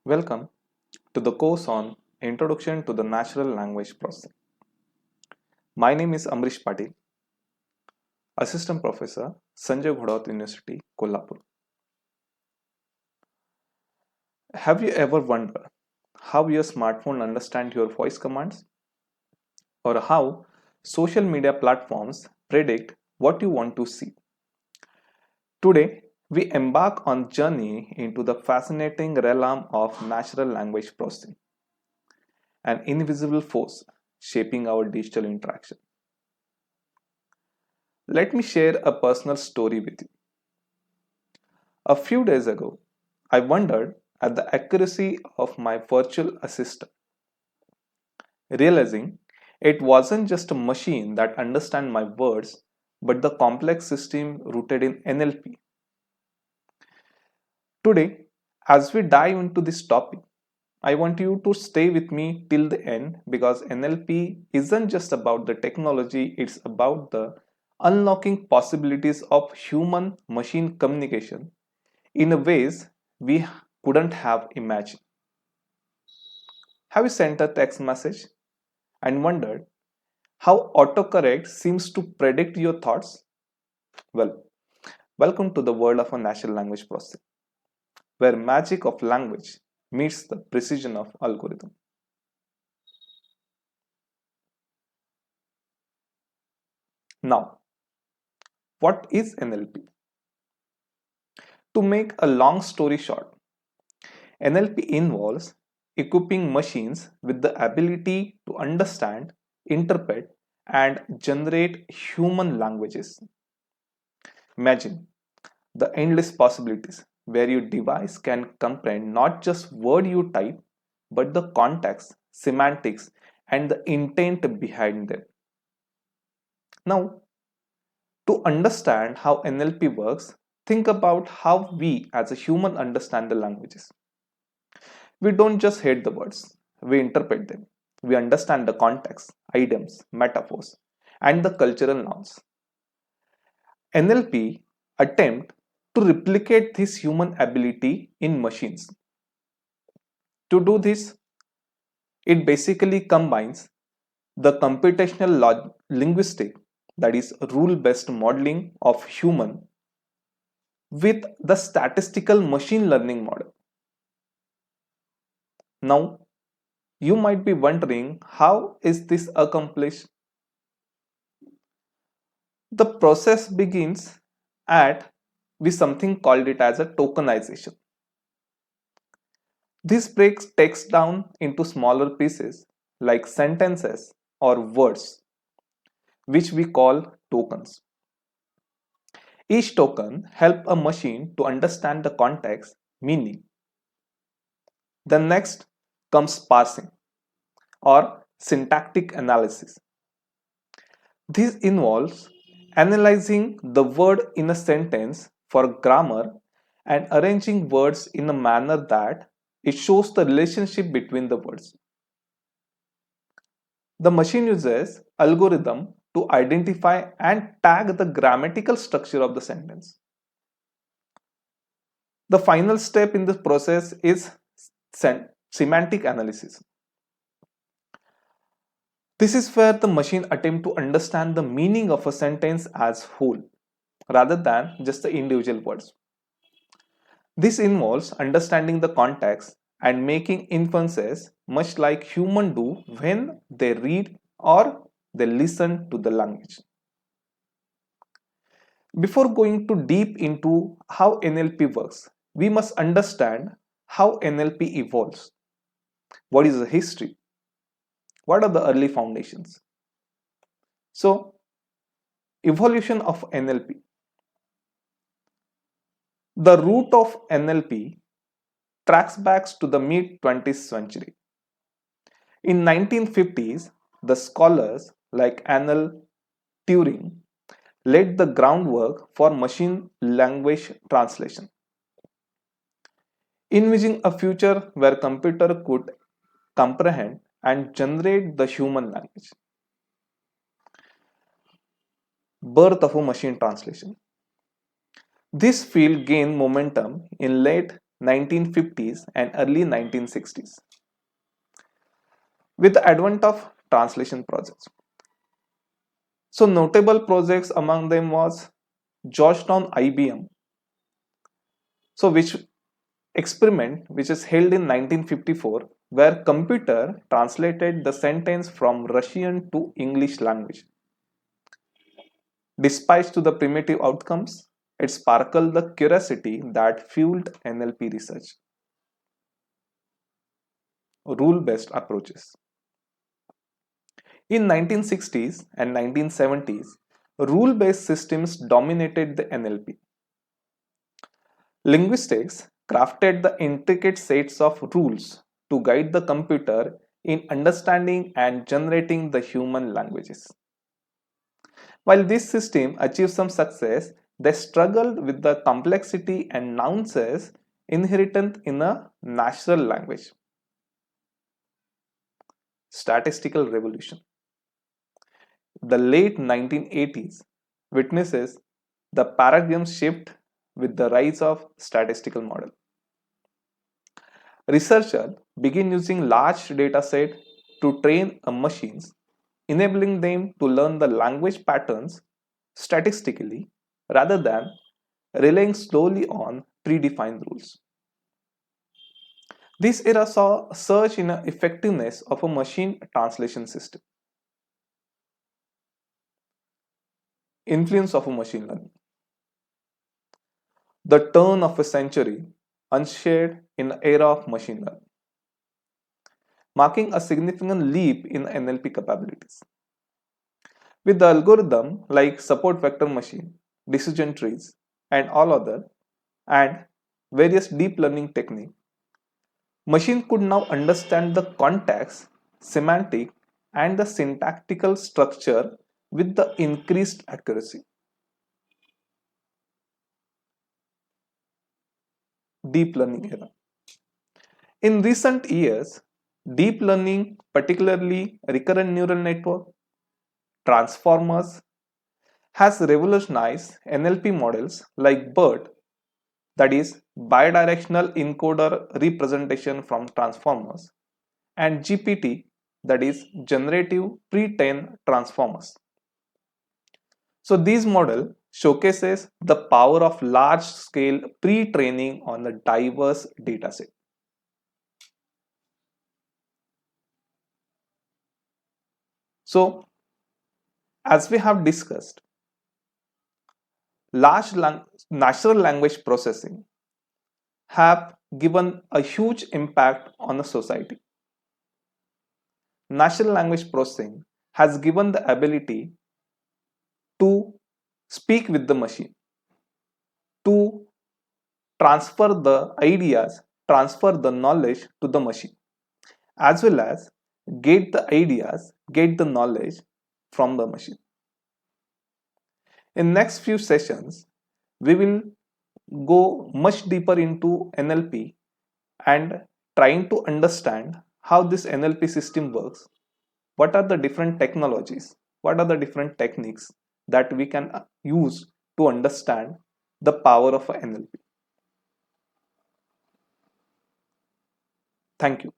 Welcome to the course on Introduction to the Natural Language Processing. My name is Amrish Patil, Assistant Professor, Sanjay Ghodawat University, Kolhapur. Have you ever wondered how your smartphone understands your voice commands? Or how social media platforms predict what you want to see? Today, we embark on a journey into the fascinating realm of natural language processing, an invisible force shaping our digital interaction. Let me share a personal story with you. A few days ago, I wondered at the accuracy of my virtual assistant, realizing it wasn't just a machine that understands my words, but the complex system rooted in NLP. Today, as we dive into this topic, I want you to stay with me till the end because NLP isn't just about the technology, it's about the unlocking possibilities of human machine communication in a ways we couldn't have imagined. Have you sent a text message and wondered how autocorrect seems to predict your thoughts? Well, welcome to the world of a natural language processing, where magic of language meets the precision of algorithm. Now, what is NLP? To make a long story short, NLP involves equipping machines with the ability to understand, interpret, and generate human languages. Imagine the endless possibilities where your device can comprehend not just word you type but the context, semantics, and the intent behind them. Now, to understand how NLP works, think about how we as a human understand the languages. We don't just hate the words, we interpret them. We understand the context, idioms, metaphors, and the cultural norms. NLP attempt to replicate this human ability in machines. To do this, it basically combines the computational linguistic, that is rule-based modeling of human, with the statistical machine learning model. Now, you might be wondering how is this accomplished? The process begins at we something called it as a tokenization. This breaks text down into smaller pieces like sentences or words, which we call tokens. Each token helps a machine to understand the context, meaning. The next comes parsing or syntactic analysis. This involves analyzing the word in a sentence for grammar and arranging words in a manner that it shows the relationship between the words. The machine uses algorithm to identify and tag the grammatical structure of the sentence. The final step in this process is semantic analysis. This is where the machine attempts to understand the meaning of a sentence as whole rather than just the individual words. This involves understanding the context and making inferences much like humans do when they read or they listen to the language. Before going too deep into how NLP works, we must understand how NLP evolves. What is the history? What are the early foundations? So, evolution of NLP. The root of NLP tracks back to the mid 20th century. In 1950s, the scholars like Alan Turing laid the groundwork for machine language translation, envisioning a future where computer could comprehend and generate the human language. Birth of a machine translation. This field gained momentum in late 1950s and early 1960s with the advent of translation projects. So notable projects among them was Georgetown IBM, so which experiment which is held in 1954 where computer translated the sentence from Russian to English language. Despite to the primitive outcomes, it sparkled the curiosity that fueled NLP research. Rule-based approaches. In 1960s and 1970s, rule-based systems dominated the NLP. Linguistics crafted the intricate sets of rules to guide the computer in understanding and generating the human languages. While this system achieved some success, they struggled with the complexity and nuances inherent in a natural language. Statistical revolution. The late 1980s witnesses the paradigm shift with the rise of statistical model. Researchers begin using large data set to train machines, enabling them to learn the language patterns statistically rather than relying slowly on predefined rules. This era saw a surge in the effectiveness of a machine translation system. Influence of a machine learning. The turn of a century unshared in the era of machine learning, marking a significant leap in NLP capabilities. With the algorithm like support vector machine, decision trees, and all other, and various deep learning techniques, machine could now understand the context, semantic, and the syntactical structure with the increased accuracy. Deep learning era. In recent years, deep learning, particularly recurrent neural network, transformers, has revolutionized NLP models like BERT, that is bidirectional encoder representation from transformers, and GPT, that is generative pre-trained transformers. So these model showcases the power of large scale pre-training on a diverse dataset. So as we have discussed, natural language processing have given a huge impact on the society. Natural language processing has given the ability to speak with the machine, to transfer the ideas, transfer the knowledge to the machine, as well as get the ideas, get the knowledge from the machine. In next few sessions, we will go much deeper into NLP and trying to understand how this NLP system works, what are the different technologies, what are the different techniques that we can use to understand the power of NLP. Thank you.